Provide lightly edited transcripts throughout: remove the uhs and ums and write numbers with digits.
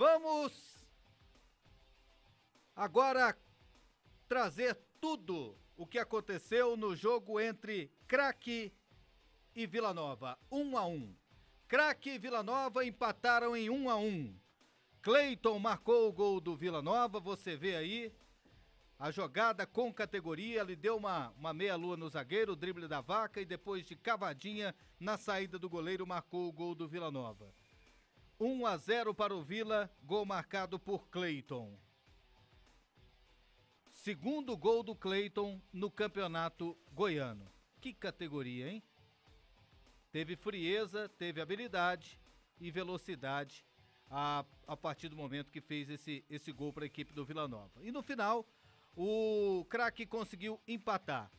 Vamos agora trazer tudo o que aconteceu no jogo entre Craque e Vila Nova. 1-1. Craque e Vila Nova empataram em 1-1. Cleiton marcou o gol do Vila Nova, você vê aí a jogada com categoria, ele deu uma meia-lua no zagueiro, o drible da vaca e depois de cavadinha na saída do goleiro marcou o gol do Vila Nova. 1-0 para o Vila, gol marcado por Cleiton. Segundo gol do Cleiton no campeonato goiano. Que categoria, hein? Teve frieza, teve habilidade e velocidade a partir do momento que fez esse gol para a equipe do Vila Nova. E no final, o Craque conseguiu empatar.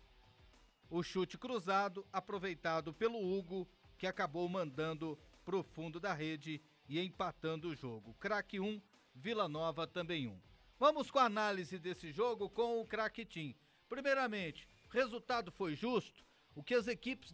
O chute cruzado, aproveitado pelo Hugo, que acabou mandando pro fundo da rede e empatando o jogo. Craque 1, Vila Nova também 1. Vamos com a análise desse jogo com o Craque Tim. Primeiramente, o resultado foi justo? O que as equipes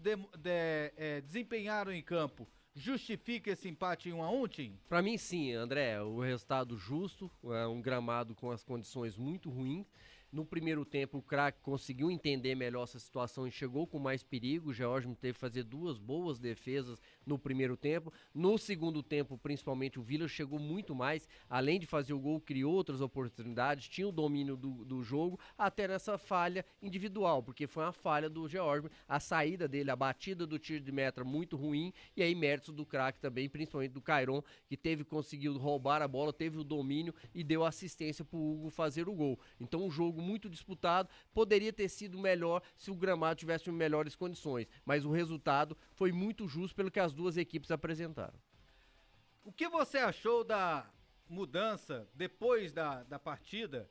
desempenharam em campo justifica esse empate em 1-1, Tim? Pra mim sim, André, o resultado justo, um gramado com as condições muito ruins. No primeiro tempo o Craque conseguiu entender melhor essa situação e chegou com mais perigo. O George teve que fazer duas boas defesas no primeiro tempo. No segundo tempo, principalmente, o Vila chegou muito mais. Além de fazer o gol, criou outras oportunidades, tinha o domínio do jogo, até nessa falha individual, porque foi uma falha do George, a saída dele, a batida do tiro de meta muito ruim, e aí méritos do Craque também, principalmente do Cairon, que conseguiu roubar a bola, teve o domínio e deu assistência pro Hugo fazer o gol. Então um jogo muito disputado, poderia ter sido melhor se o gramado tivesse melhores condições, mas o resultado foi muito justo pelo que as duas equipes apresentaram. O que você achou da mudança depois da partida,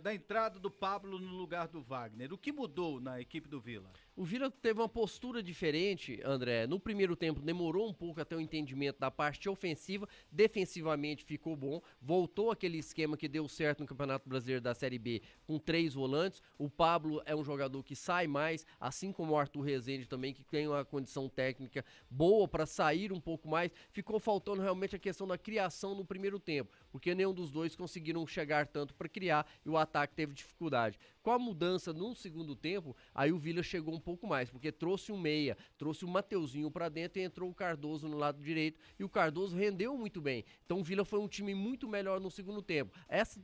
da entrada do Pablo no lugar do Wagner? O que mudou na equipe do Vila? O Vila teve uma postura diferente, André. No primeiro tempo demorou um pouco até o entendimento da parte ofensiva, defensivamente ficou bom, voltou aquele esquema que deu certo no Campeonato Brasileiro da Série B com 3 volantes. O Pablo é um jogador que sai mais, assim como o Arthur Rezende também, que tem uma condição técnica boa para sair um pouco mais. Ficou faltando realmente a questão da criação no primeiro tempo, porque nenhum dos dois conseguiram chegar tanto para criar e o ataque teve dificuldade. Com a mudança no segundo tempo, aí o Vila chegou um pouco mais, porque trouxe um meia, trouxe o Mateuzinho pra dentro e entrou o Cardoso no lado direito, e o Cardoso rendeu muito bem. Então o Vila foi um time muito melhor no segundo tempo.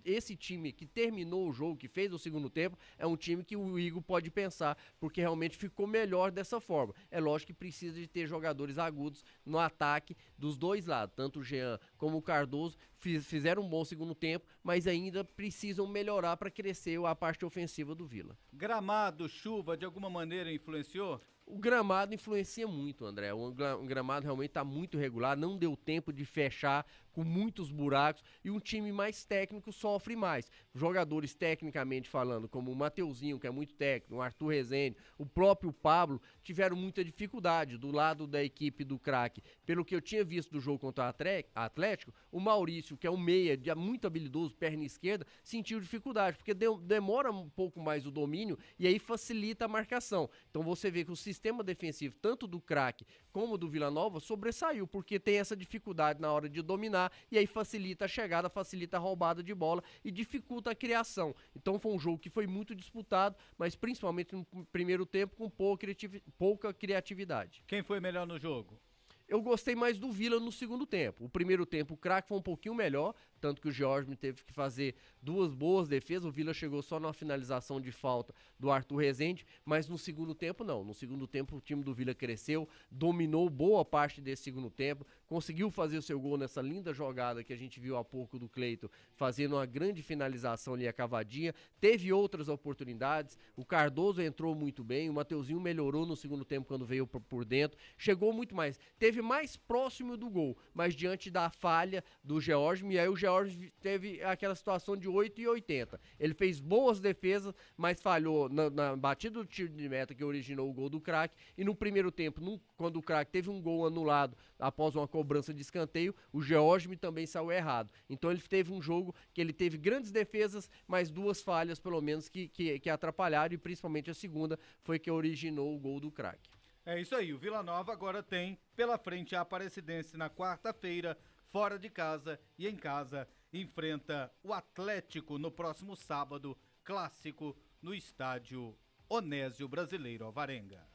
Esse time que terminou o jogo, que fez o segundo tempo, é um time que o Igor pode pensar, porque realmente ficou melhor dessa forma. É lógico que precisa de ter jogadores agudos no ataque dos dois lados, tanto o Jean como o Cardoso fizeram um bom segundo tempo, mas ainda precisam melhorar para crescer a parte ofensiva do Vila. Gramado, chuva, de alguma maneira influenciou? O gramado influencia muito, André. O gramado realmente está muito regular, não deu tempo de fechar com muitos buracos e um time mais técnico sofre mais. Jogadores tecnicamente falando, como o Mateuzinho, que é muito técnico, o Arthur Rezende, o próprio Pablo, tiveram muita dificuldade do lado da equipe do Craque. Pelo que eu tinha visto do jogo contra o Atlético, o Maurício, que é um meia muito habilidoso, perna esquerda, sentiu dificuldade, porque demora um pouco mais o domínio e aí facilita a marcação. Então você vê que o sistema defensivo, tanto do Craque como do Vila Nova, sobressaiu, porque tem essa dificuldade na hora de dominar, e aí facilita a chegada, facilita a roubada de bola e dificulta a criação. Então foi um jogo que foi muito disputado, mas principalmente no primeiro tempo com pouca criatividade. Quem foi melhor no jogo? Eu gostei mais do Vila no segundo tempo. O primeiro tempo o Craque foi um pouquinho melhor, tanto que o George teve que fazer duas boas defesas. O Vila chegou só na finalização de falta do Arthur Rezende, mas no segundo tempo não. No segundo tempo o time do Vila cresceu, dominou boa parte desse segundo tempo, conseguiu fazer o seu gol nessa linda jogada que a gente viu há pouco do Cleiton, fazendo uma grande finalização ali a cavadinha. Teve outras oportunidades, o Cardoso entrou muito bem, o Mateuzinho melhorou no segundo tempo quando veio por dentro, chegou muito mais. Teve mais próximo do gol, mas diante da falha do George, e aí o George teve aquela situação de 8,80. Ele fez boas defesas, mas falhou na batida do tiro de meta que originou o gol do Craque, e no primeiro tempo, quando o Craque teve um gol anulado após uma cobrança de escanteio, o George também saiu errado. Então ele teve um jogo que ele teve grandes defesas, mas duas falhas pelo menos que atrapalharam, e principalmente a segunda foi que originou o gol do Craque. É isso aí, o Vila Nova agora tem pela frente a Aparecidense na quarta-feira, fora de casa e em casa enfrenta o Atlético no próximo sábado, clássico no estádio Onésio Brasileiro Alvarenga.